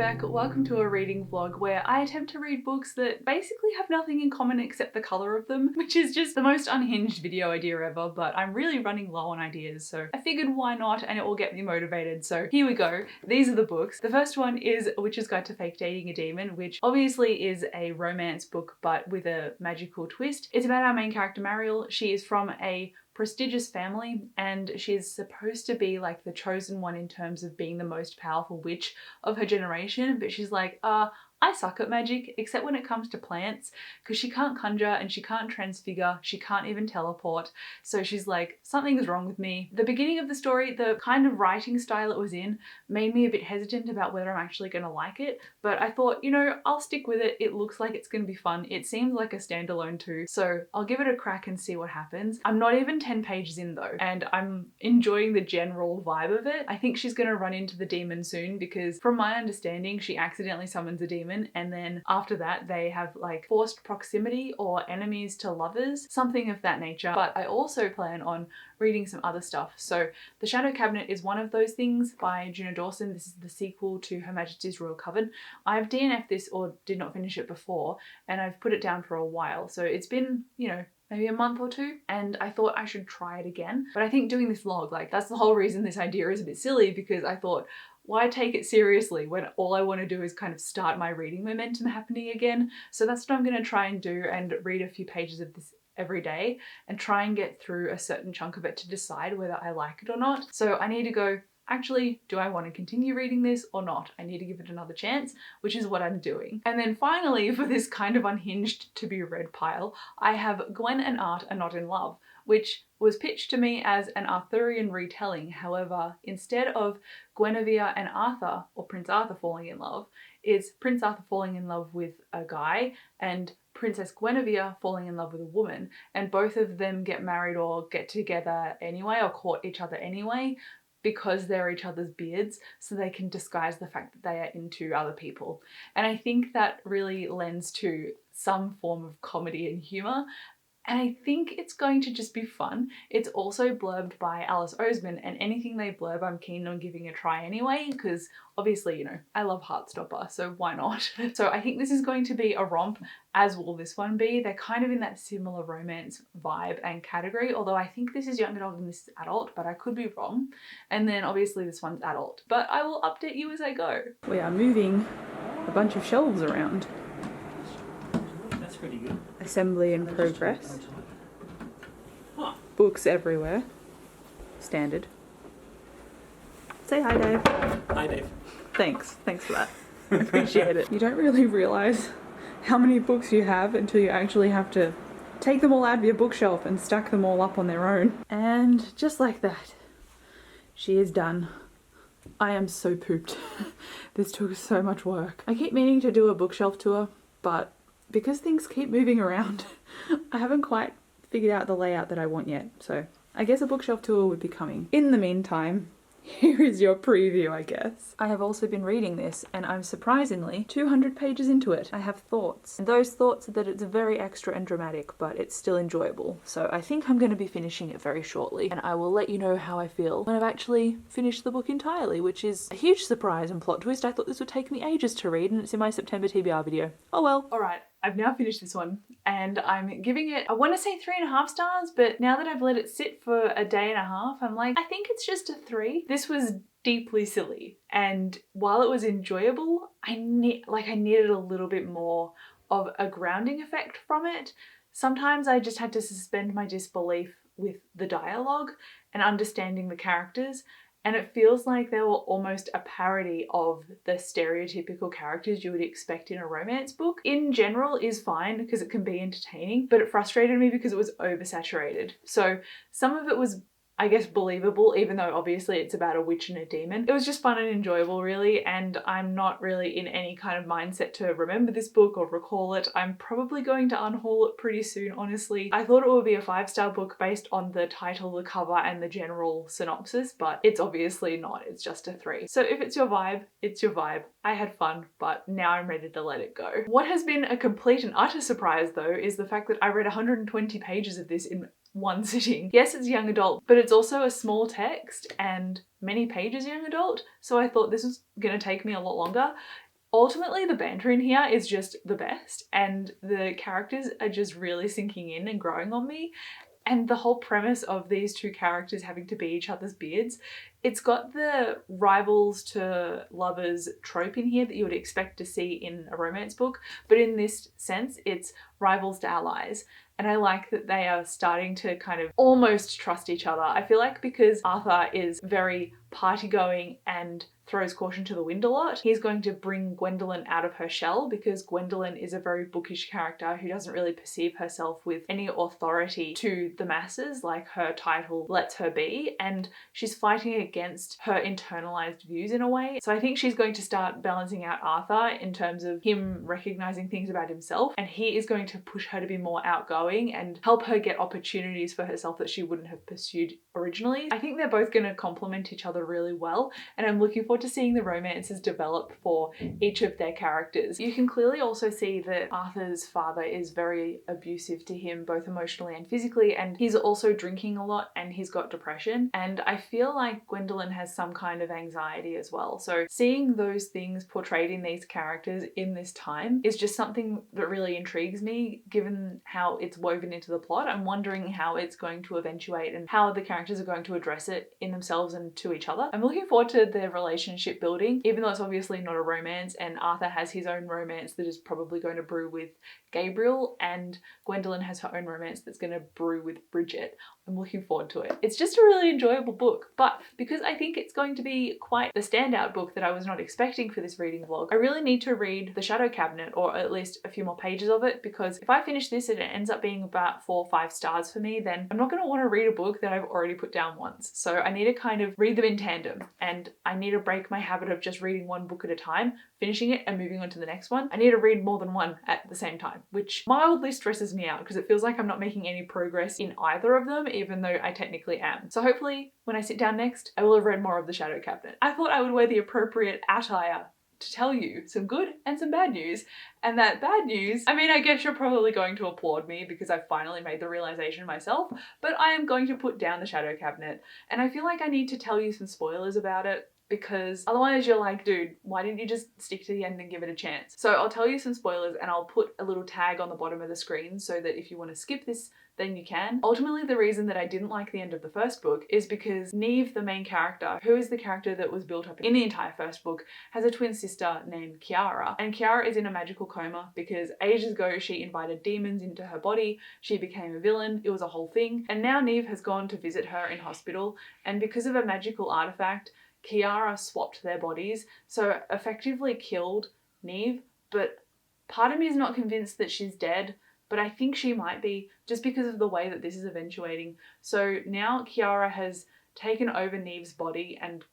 back. Welcome to a reading vlog where I attempt to read books that basically have nothing in common except the colour of them, which is just the most unhinged video idea ever, but I'm really running low on ideas, so I figured why not, and it will get me motivated. So here we go. These are the books. The first one is A Witch's Guide to Fake Dating a Demon, which obviously is a romance book but with a magical twist. It's about our main character Mariel. She is from a prestigious family and she's supposed to be like the chosen one in terms of being the most powerful witch of her generation, but she's like, I suck at magic, except when it comes to plants, because she can't conjure and she can't transfigure, she can't even teleport. So she's like, something's wrong with me. The beginning of the story, the kind of writing style it was in, made me a bit hesitant about whether I'm actually going to like it, but I thought, you know, I'll stick with it. It looks like it's going to be fun. It seems like a standalone too, so I'll give it a crack and see what happens. I'm not even 10 pages in though, and I'm enjoying the general vibe of it. I think she's going to run into the demon soon because from my understanding, she accidentally summons a demon and then after that they have like forced proximity or enemies to lovers, something of that nature. But I also plan on reading some other stuff. So The Shadow Cabinet is one of those things by Juno Dawson. This is the sequel to Her Majesty's Royal Coven. I've DNF'd this or did not finish it before and I've put it down for a while. So it's been, you know, maybe a month or two, and I thought I should try it again. But I think doing this vlog, like that's the whole reason this idea is a bit silly, because I thought, why take it seriously when all I want to do is kind of start my reading momentum happening again? So that's what I'm going to try and do, and read a few pages of this every day and try and get through a certain chunk of it to decide whether I like it or not. So I need to go, actually, do I want to continue reading this or not? I need to give it another chance, which is what I'm doing. And then finally, for this kind of unhinged to be read pile, I have Gwen and Art Are Not in Love, which was pitched to me as an Arthurian retelling. However, instead of Guinevere and Arthur, or Prince Arthur falling in love, it's Prince Arthur falling in love with a guy and Princess Guinevere falling in love with a woman, and both of them get married or get together anyway or court each other anyway, because they're each other's beards, so they can disguise the fact that they are into other people. And I think that really lends to some form of comedy and humour, and I think it's going to just be fun. It's also blurbed by Alice Oseman, and anything they blurb I'm keen on giving a try anyway, because obviously, you know, I love Heartstopper, so why not? So I think this is going to be a romp, as will this one be. They're kind of in that similar romance vibe and category, although I think this is young adult and this is adult, but I could be wrong. And then obviously this one's adult, but I will update you as I go. We are moving a bunch of shelves around. That's pretty good. Assembly in progress. Books everywhere. Standard. Say hi, Dave. Hi, Dave. Thanks for that. I appreciate it. You don't really realise how many books you have until you actually have to take them all out of your bookshelf and stack them all up on their own. And just like that, she is done. I am so pooped. This took so much work. I keep meaning to do a bookshelf tour, but because things keep moving around, I haven't quite figured out the layout that I want yet. So I guess a bookshelf tour would be coming. In the meantime, here is your preview, I guess. I have also been reading this and I'm surprisingly 200 pages into it. I have thoughts, and those thoughts are that it's very extra and dramatic, but it's still enjoyable. So I think I'm going to be finishing it very shortly, and I will let you know how I feel when I've actually finished the book entirely, which is a huge surprise and plot twist. I thought this would take me ages to read, and it's in my September TBR video. Oh well. Alright, I've now finished this one and I'm giving it, I want to say 3.5 stars, but now that I've let it sit for a day and a half, I'm like, I think it's just a 3. This was deeply silly, and while it was enjoyable, I needed a little bit more of a grounding effect from it. Sometimes I just had to suspend my disbelief with the dialogue and understanding the characters, and it feels like they were almost a parody of the stereotypical characters you would expect in a romance book. In general is fine because it can be entertaining, but it frustrated me because it was oversaturated. So some of it was, I guess, believable, even though obviously it's about a witch and a demon. It was just fun and enjoyable, really, and I'm not really in any kind of mindset to remember this book or recall it. I'm probably going to unhaul it pretty soon, honestly. I thought it would be a 5-star book based on the title, the cover, and the general synopsis, but it's obviously not. It's just a 3. So if it's your vibe, it's your vibe. I had fun, but now I'm ready to let it go. What has been a complete and utter surprise, though, is the fact that I read 120 pages of this in one sitting. Yes, it's young adult, but it's also a small text and many pages young adult, so I thought this was gonna take me a lot longer. Ultimately, the banter in here is just the best, and the characters are just really sinking in and growing on me. And the whole premise of these two characters having to be each other's beards, it's got the rivals to lovers trope in here that you would expect to see in a romance book, but in this sense, it's rivals to allies. And I like that they are starting to kind of almost trust each other. I feel like because Arthur is very party-going and throws caution to the wind a lot, he's going to bring Gwendolyn out of her shell, because Gwendolyn is a very bookish character who doesn't really perceive herself with any authority to the masses like her title lets her be, and she's fighting against her internalized views in a way. So I think she's going to start balancing out Arthur in terms of him recognizing things about himself, and he is going to push her to be more outgoing and help her get opportunities for herself that she wouldn't have pursued originally. I think they're both going to complement each other really well, and I'm looking forward to seeing the romances develop for each of their characters. You can clearly also see that Arthur's father is very abusive to him, both emotionally and physically, and he's also drinking a lot and he's got depression, and I feel like Gwendolyn has some kind of anxiety as well. So seeing those things portrayed in these characters in this time is just something that really intrigues me, given how it's woven into the plot. I'm wondering how it's going to eventuate and how the characters are going to address it in themselves and to each other. I'm looking forward to their relationship building, even though it's obviously not a romance, and Arthur has his own romance that is probably going to brew with Gabriel, and Gwendolyn has her own romance that's going to brew with Bridget. I'm looking forward to it. It's just a really enjoyable book, but because I think it's going to be quite the standout book that I was not expecting for this reading vlog, I really need to read The Shadow Cabinet, or at least a few more pages of it, because if I finish this and it ends up being about 4 or 5 stars for me, then I'm not going to want to read a book that I've already put down once. So I need to kind of read them in tandem, and I need to break my habit of just reading one book at a time, finishing it and moving on to the next one. I need to read more than one at the same time, which mildly stresses me out because it feels like I'm not making any progress in either of them, even though I technically am. So hopefully when I sit down next, I will have read more of The Shadow Cabinet. I thought I would wear the appropriate attire to tell you some good and some bad news. And that bad news, I mean, I guess you're probably going to applaud me because I finally made the realization myself, but I am going to put down The Shadow Cabinet. And I feel like I need to tell you some spoilers about it, because otherwise you're like, dude, why didn't you just stick to the end and give it a chance? So I'll tell you some spoilers, and I'll put a little tag on the bottom of the screen so that if you want to skip this, then you can. Ultimately, the reason that I didn't like the end of the first book is because Neve, the main character, who is the character that was built up in the entire first book, has a twin sister named Kiara. And Kiara is in a magical coma because ages ago she invited demons into her body, she became a villain, it was a whole thing. And now Neve has gone to visit her in hospital, and because of a magical artifact, Kiara swapped their bodies, so effectively killed Neve, but part of me is not convinced that she's dead, but I think she might be, just because of the way that this is eventuating. So now Kiara has taken over Neve's body and,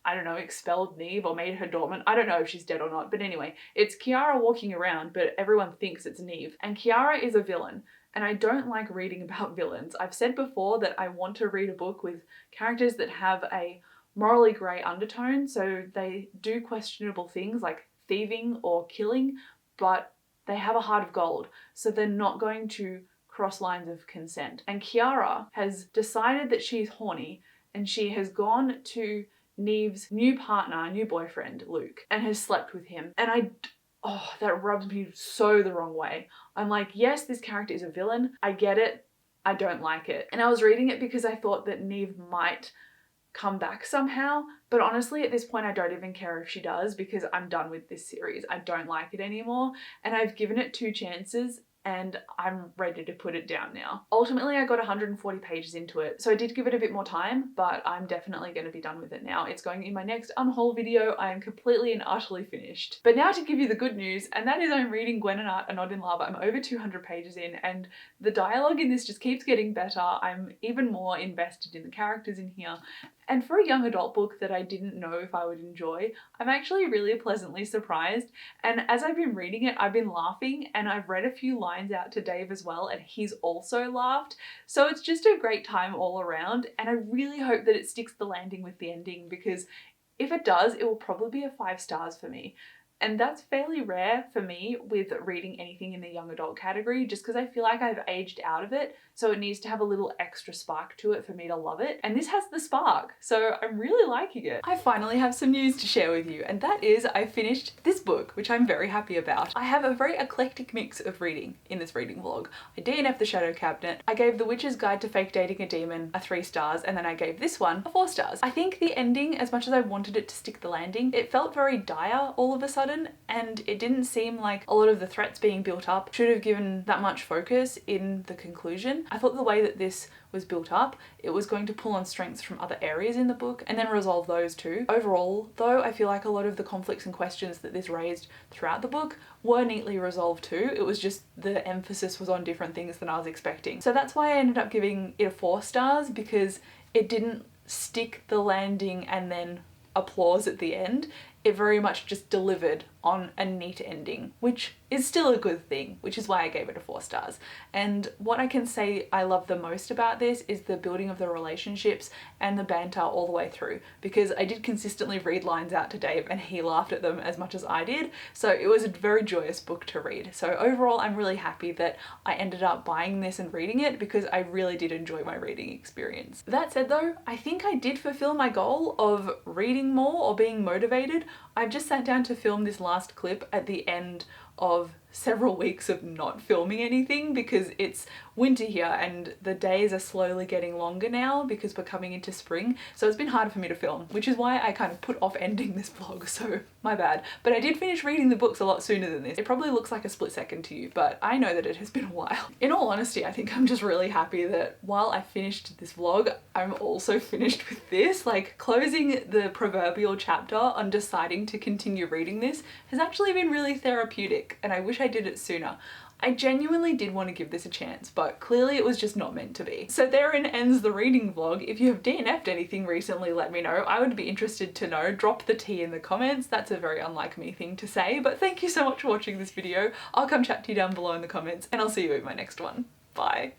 I don't know, expelled Neve or made her dormant. I don't know if she's dead or not, but anyway, it's Kiara walking around, but everyone thinks it's Neve. And Kiara is a villain, and I don't like reading about villains. I've said before that I want to read a book with characters that have a morally grey undertone, so they do questionable things like thieving or killing, but they have a heart of gold, so they're not going to cross lines of consent. And Kiara has decided that she's horny, and she has gone to Neve's new partner, new boyfriend, Luke, and has slept with him. And that rubs me so the wrong way. I'm like, yes, this character is a villain. I get it. I don't like it. And I was reading it because I thought that Neve might come back somehow, but honestly at this point I don't even care if she does, because I'm done with this series. I don't like it anymore, and I've given it 2 chances and I'm ready to put it down now. Ultimately, I got 140 pages into it, so I did give it a bit more time, but I'm definitely going to be done with it now. It's going in my next unhaul video. I am completely and utterly finished. But now to give you the good news, and that is I'm reading Gwen and Art Are Not in Love. I'm over 200 pages in, and the dialogue in this just keeps getting better. I'm even more invested in the characters in here. And for a young adult book that I didn't know if I would enjoy, I'm actually really pleasantly surprised. And as I've been reading it, I've been laughing, and I've read a few lines out to Dave as well, and he's also laughed. So it's just a great time all around, and I really hope that it sticks the landing with the ending, because if it does, it will probably be a 5 stars for me. And that's fairly rare for me with reading anything in the young adult category, just because I feel like I've aged out of it so it needs to have a little extra spark to it for me to love it, and this has the spark, so I'm really liking it. I finally have some news to share with you, and that is I finished this book, which I'm very happy about. I have a very eclectic mix of reading in this reading vlog. I DNF'd The Shadow Cabinet, I gave The Witch's Guide to Fake Dating a Demon a 3 stars, and then I gave this one a 4 stars. I think the ending, as much as I wanted it to stick the landing, it felt very dire all of a sudden, and it didn't seem like a lot of the threats being built up should have given that much focus in the conclusion. I thought the way that this was built up, it was going to pull on strengths from other areas in the book and then resolve those too. Overall, though, I feel like a lot of the conflicts and questions that this raised throughout the book were neatly resolved too. It was just the emphasis was on different things than I was expecting. So that's why I ended up giving it a 4 stars, because it didn't stick the landing and then applause at the end. It very much just delivered on a neat ending, which is still a good thing, which is why I gave it a 4 stars. And what I can say I love the most about this is the building of the relationships and the banter all the way through, because I did consistently read lines out to Dave and he laughed at them as much as I did, so it was a very joyous book to read. So overall, I'm really happy that I ended up buying this and reading it, because I really did enjoy my reading experience. That said though, I think I did fulfill my goal of reading more or being motivated. I've just sat down to film this last clip at the end of several weeks of not filming anything, because it's winter here and the days are slowly getting longer now because we're coming into spring, so it's been hard for me to film, which is why I kind of put off ending this vlog, so my bad. But I did finish reading the books a lot sooner than this. It probably looks like a split second to you, but I know that it has been a while. In all honesty, I think I'm just really happy that while I finished this vlog, I'm also finished with this. Like, closing the proverbial chapter on deciding to continue reading this has actually been really therapeutic, and I wish I did it sooner. I genuinely did want to give this a chance, but clearly it was just not meant to be. So therein ends the reading vlog. If you have DNF'd anything recently, let me know. I would be interested to know. Drop the tea in the comments. That's a very unlike me thing to say, but thank you so much for watching this video. I'll come chat to you down below in the comments, and I'll see you in my next one. Bye.